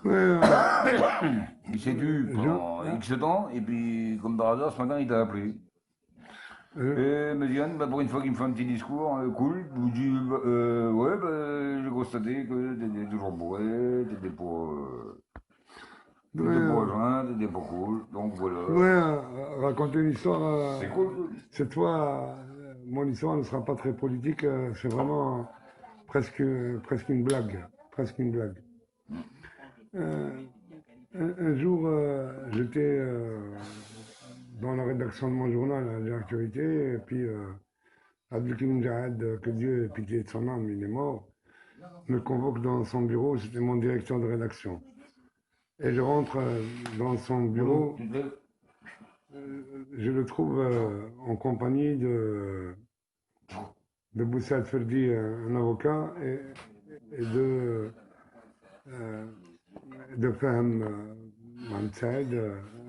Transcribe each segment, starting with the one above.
Ouais, Il s'est dû pendant hein, X temps, et puis, comme par hasard, ce matin, il t'a appelé. euh, Et me dit, Yann, bah, pour une fois qu'il me fait un petit discours, cool, je lui dis, ouais, bah, j'ai constaté que t'étais toujours bourré, ouais, t'étais pas rejoint, t'étais pas cool, donc je voilà. voudrais raconter une histoire. C'est cool. Cette fois, mon histoire ne sera pas très politique. C'est vraiment presque, presque une blague. Presque une blague. Euh, un jour, j'étais dans la rédaction de mon journal, de l'actualité, et puis Abdelkrim Jahad, que Dieu ait pitié de son âme, il est mort, me convoque dans son bureau, c'était mon directeur de rédaction. Et je rentre dans son Bonjour, bureau, tu te lèves? je le trouve en compagnie de Boussad Ferdi, un avocat, et euh, de Fahem Mohamed Saed,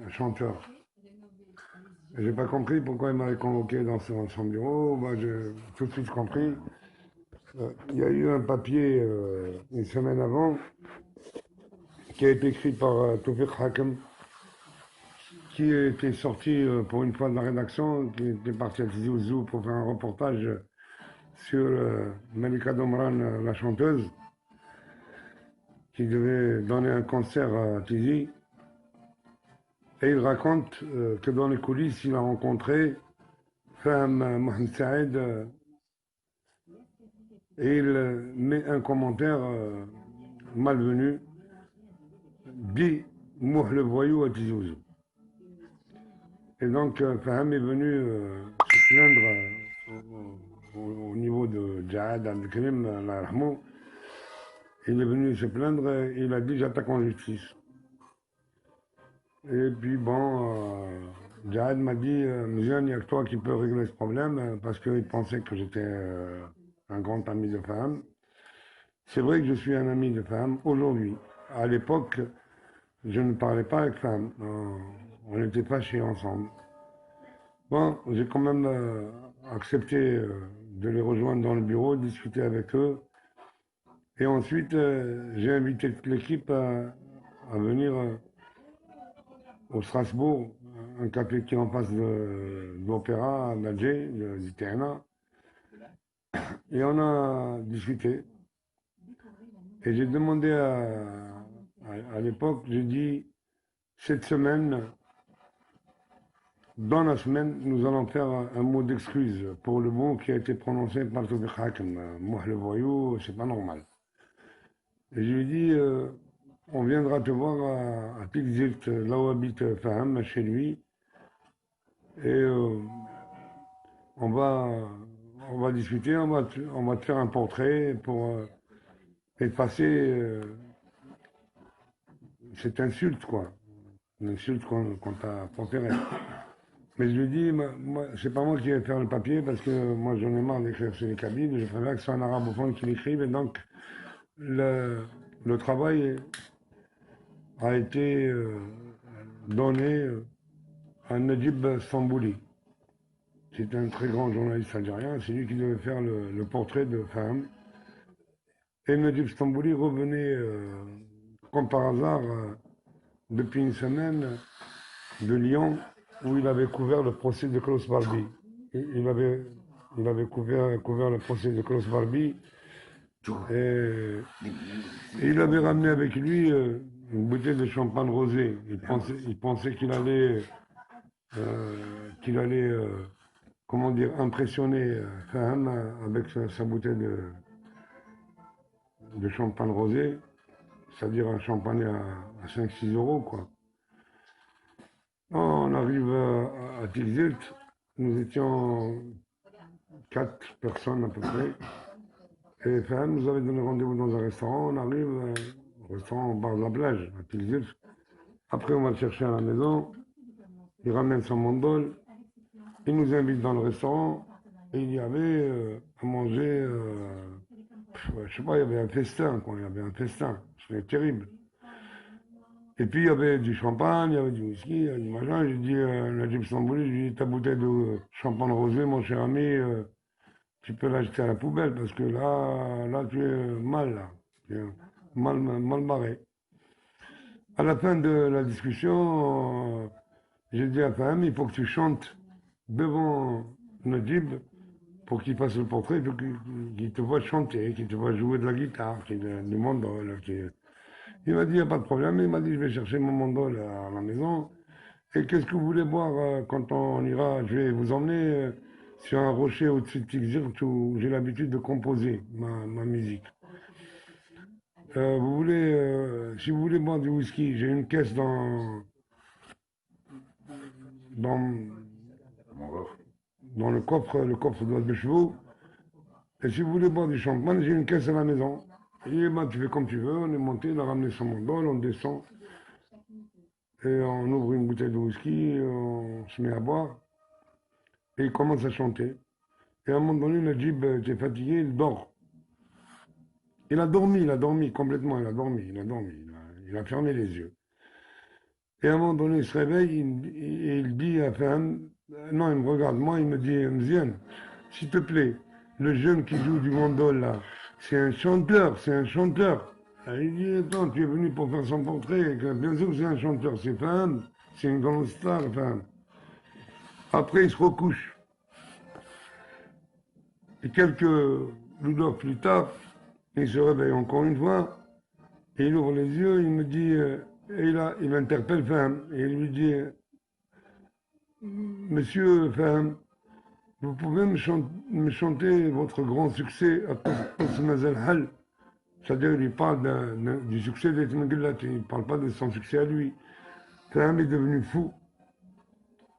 un chanteur. J'ai pas compris pourquoi il m'avait convoqué dans son bureau. Moi, j'ai tout de suite compris. Il y a eu un papier une semaine avant qui a été écrit par Tawfiq Hakem, qui était sorti pour une fois de la rédaction, qui était parti à Tizi Ouzou pour faire un reportage sur Malika Domran, la chanteuse, qui devait donner un concert à Tizi. Et il raconte que dans les coulisses, il a rencontré Faham Mohamed Saed et il met un commentaire malvenu, dit Mouh le voyou à Tizi Ouzou. Et donc, Faham est venu se plaindre au niveau de Jahad Abdelkrim, Allah yarhamou. Il est venu se plaindre et il a dit j'attaque en justice. Et puis bon, Jahad m'a dit Mziane, il n'y a que toi qui peux régler ce problème parce qu'il pensait que j'étais un grand ami de Faham. C'est vrai que je suis un ami de Faham aujourd'hui. À l'époque, je ne parlais pas avec Faham. On était fâchés ensemble. Bon, j'ai quand même accepté de les rejoindre dans le bureau, discuter avec eux. Et ensuite, j'ai invité toute l'équipe à venir au Strasbourg, un café qui est en face de l'Opéra, d'Alger, du TNA. Et on a discuté. Et j'ai demandé à l'époque, j'ai dit, cette semaine, dans la semaine, nous allons faire un mot d'excuse pour le mot qui a été prononcé par Tawfiq Hakem. Moi, le voyou, c'est pas normal. Et je lui ai dit, on viendra te voir à Tilsit, là où habite Faham, chez lui, et on va, on va discuter, on va te faire un portrait pour effacer cette insulte, quoi. Une insulte qu'on t'a proférée. Mais je lui dis, moi, c'est pas moi qui vais faire le papier parce que moi j'en ai marre d'écrire sur les cabines, je préfère que ce soit un arabophone qui l'écrive et donc le, le travail a été donné à Najib Stambouli. C'est un très grand journaliste algérien, c'est lui qui devait faire le portrait de Faham. Et Najib Stambouli revenait, comme par hasard, depuis une semaine, de Lyon, où il avait couvert le procès de Klaus Barbie. Il avait, il avait couvert le procès de Klaus Barbie et, et il avait ramené avec lui une bouteille de champagne rosé. Il pensait qu'il allait comment dire, impressionner Faham avec sa bouteille de champagne rosé, c'est-à-dire un champagne à 5-6 euros, quoi. On arrive à Tilsit, nous étions 4 personnes à peu près, et Faham nous avait donné rendez-vous dans un restaurant, on arrive au restaurant au bar de la plage, à Tilsit. Après, on va le chercher à la maison, il ramène son mandol, il nous invite dans le restaurant, et il y avait à manger ouais, je sais pas, il y avait un festin, quoi. Il y avait un festin. C'était terrible. Et puis, il y avait du champagne, il y avait du whisky, il y avait du machin. J'ai dit à Najib Stambouli, je lui ai dit, ta bouteille de champagne rosé, mon cher ami, tu peux l'acheter à la poubelle parce que là, tu es mal, là. Tu es mal barré. À la fin de la discussion, j'ai dit à Faham, il faut que tu chantes devant Najib pour qu'il fasse le portrait, pour qu'il te voit chanter, qu'il te voit jouer de la guitare, du mandol. Il m'a dit, il n'y a pas de problème. Il m'a dit, je vais chercher mon mandol à la maison. Et qu'est-ce que vous voulez boire quand on ira? Je vais vous emmener sur un rocher au-dessus de Tikzirt où j'ai l'habitude de composer ma musique. Si vous voulez boire du whisky, j'ai une caisse dans, Mon coffre. dans le coffre de chevaux. Et si vous voulez boire du champagne, j'ai une caisse à la maison. Et bah, tu fais comme tu veux, on est monté, il a ramené son mandol, on descend. Et on ouvre une bouteille de whisky, on se met à boire. Et il commence à chanter. Et à un moment donné, Najib était fatigué, il dort. Il a dormi complètement, il a fermé les yeux. Et à un moment donné, il se réveille et il dit à Faham, non, il me regarde, moi, il me dit, Mziane, s'il te plaît, le jeune qui joue du mandol là, c'est un chanteur, c'est un chanteur. Et il dit, attends, tu es venu pour faire son portrait, bien sûr que c'est un chanteur, c'est Faham, c'est une grande star, Faham. Après, il se recouche. Et quelques loups plus tard, il se réveille encore une fois, et il ouvre les yeux, il me dit, et là, il interpelle Faham, et il lui dit, Monsieur Faham, vous pouvez me chanter votre grand succès à Tosmaz Hal. C'est-à-dire, il parle du succès d'Etmegillat, il ne parle pas de son succès à lui. Faham est devenu fou.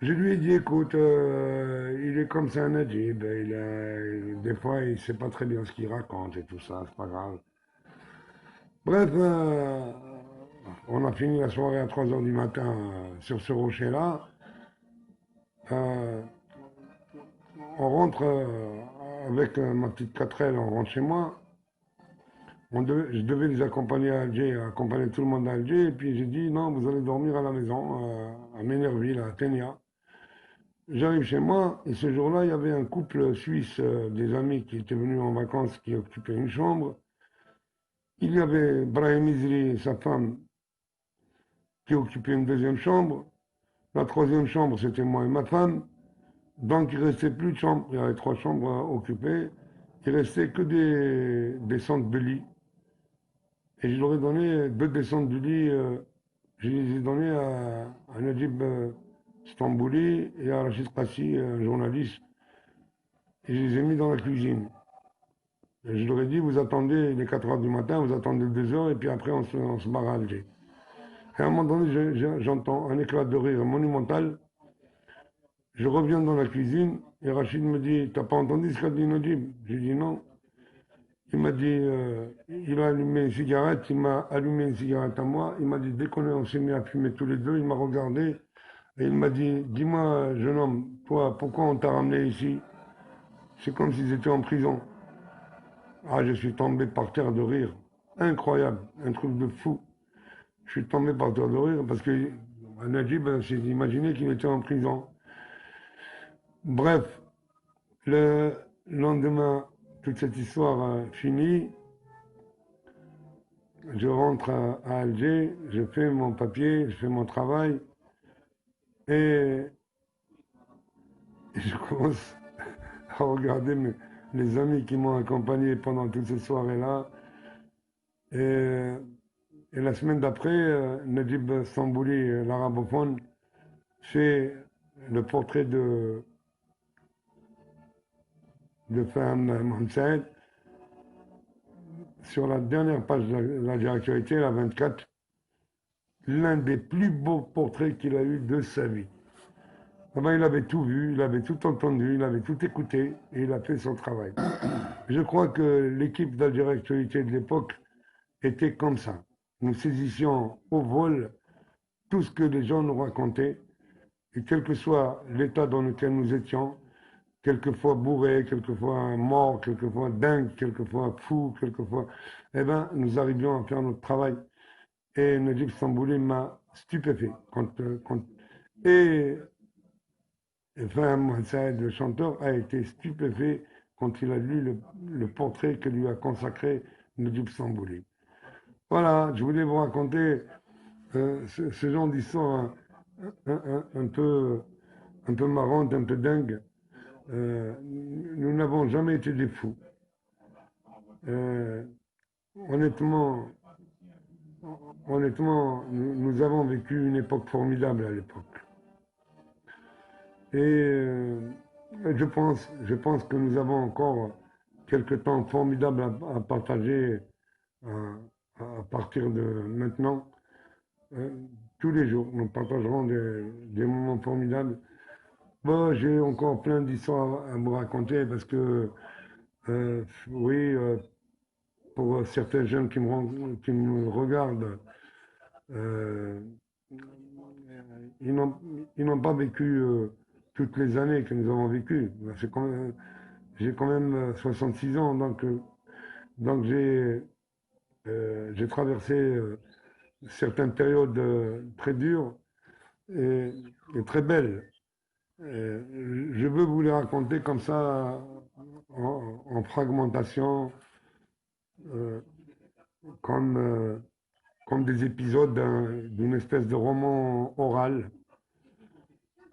Je lui ai dit, écoute, il est comme ça un Najib, des fois, il ne sait pas très bien ce qu'il raconte et tout ça, c'est pas grave. Bref, on a fini la soirée à 3 heures du matin sur ce rocher-là. Euh, on rentre avec ma petite 4L, on rentre chez moi. Je devais les accompagner à Alger, accompagner tout le monde à Alger. Et puis j'ai dit, non, vous allez dormir à la maison, à Ménerville, à Ténia. J'arrive chez moi et ce jour-là, il y avait un couple suisse, des amis qui étaient venus en vacances, qui occupaient une chambre. Il y avait Brahim Izri et sa femme qui occupaient une deuxième chambre. La troisième chambre, c'était moi et ma femme. Donc il ne restait plus de chambres. Il y avait 3 chambres occupées. Il ne restait que des descentes de lit. Et je leur ai donné 2 descentes de lit. Je les ai données à Najib Stambouli et à Rachid Qassi, un journaliste. Et je les ai mis dans la cuisine. Et je leur ai dit, vous attendez, il est 4 heures du matin, vous attendez 2 heures, et puis après on se barre à Alger. Et à un moment donné, j'entends un éclat de rire monumental. Je reviens dans la cuisine, et Rachid me dit, t'as pas entendu ce qu'a dit Najib? J'ai dit non. Il m'a dit, il a allumé une cigarette, il m'a allumé une cigarette à moi, il m'a dit, dès on s'est mis à fumer tous les deux, il m'a regardé, et il m'a dit, dis-moi, jeune homme, toi, pourquoi on t'a ramené ici? C'est comme s'ils étaient en prison. Ah, je suis tombé par terre de rire. Incroyable, un truc de fou. Je suis tombé par terre de rire parce que Najib s'est imaginé qu'il était en prison. Bref, le lendemain, toute cette histoire finie. Je rentre à Alger, je fais mon papier, je fais mon travail et je commence à regarder les amis qui m'ont accompagné pendant toute cette soirée-là. Et, et la semaine d'après, Najib Stambouli, l'arabophone, fait le portrait de Faham Mohamed Saïd sur la dernière page de la directorité, la 24, l'un des plus beaux portraits qu'il a eu de sa vie. Ah ben, il avait tout vu, il avait tout entendu, il avait tout écouté et il a fait son travail. Je crois que l'équipe d'Alger Actualité de l'époque était comme ça. Nous saisissions au vol tout ce que les gens nous racontaient et quel que soit l'état dans lequel nous étions, quelquefois bourrés, quelquefois morts, quelquefois dingues, quelquefois fous, quelquefois, eh ben, nous arrivions à faire notre travail. Et Najib Stambouli m'a stupéfait. Et Faham Mohamed Saïd, le chanteur, a été stupéfait quand il a lu le portrait que lui a consacré Najib Stambouli. Voilà, je voulais vous raconter ce genre d'histoire un peu marrante, un peu dingue, nous n'avons jamais été des fous. Euh, honnêtement, honnêtement, nous avons vécu une époque formidable à l'époque. Et je pense que nous avons encore quelques temps formidables à partager à partir de maintenant. Euh, tous les jours, nous partagerons des moments formidables. Bon, j'ai encore plein d'histoires à vous raconter parce que, oui, pour certains jeunes qui me regardent, euh, ils n'ont, ils n'ont pas vécu toutes les années que nous avons vécues. J'ai quand même 66 ans, donc j'ai traversé certaines périodes très dures et, et très belles. Je veux vous les raconter comme ça, en fragmentation, euh, comme, comme des épisodes d'une espèce de roman oral.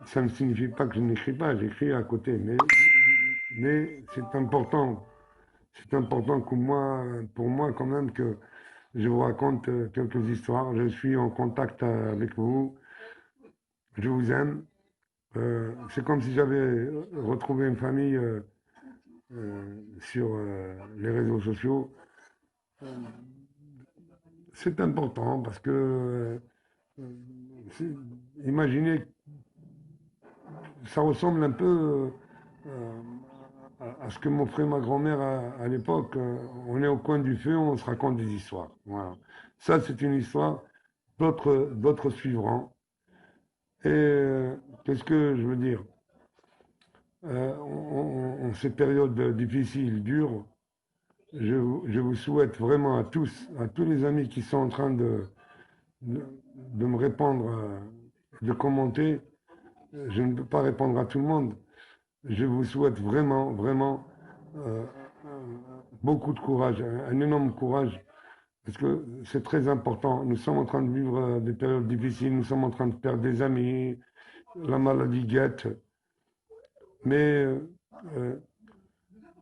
Ça ne signifie pas que je n'écris pas, j'écris à côté, mais c'est important pour moi quand même que je vous raconte quelques histoires. Je suis en contact avec vous, je vous aime. C'est comme si j'avais retrouvé une famille sur les réseaux sociaux. Euh, C'est important parce que c'est- imaginez, ça ressemble un peu euh, à ce que m'offrait ma grand-mère à l'époque. On est au coin du feu, on se raconte des histoires. Voilà. Ça, c'est une histoire, d'autres suivront. Et qu'est-ce que je veux dire? En ces périodes difficiles, dures, je vous souhaite vraiment à tous les amis qui sont en train de, de me répondre, de commenter. Je ne peux pas répondre à tout le monde. Je vous souhaite vraiment, vraiment euh, beaucoup de courage, un énorme courage, parce que c'est très important. Nous sommes en train de vivre des périodes difficiles, nous sommes en train de perdre des amis, la maladie guette, mais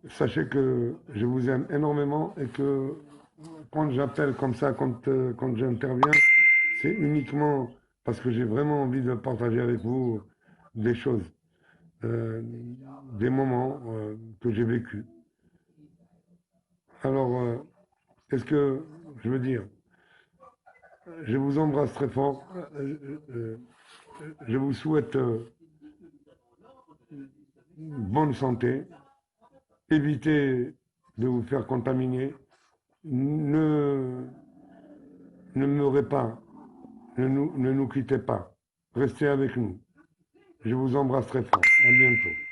sachez que je vous aime énormément et que quand j'appelle comme ça, quand j'interviens, c'est uniquement parce que j'ai vraiment envie de partager avec vous des choses, euh, des moments que j'ai vécus. Alors, qu'est-ce que je veux dire? Je vous embrasse très fort. Je vous souhaite bonne santé. Évitez de vous faire contaminer. Ne, ne meurez pas. Ne nous quittez pas. Restez avec nous. Je vous embrasse très fort. À bientôt.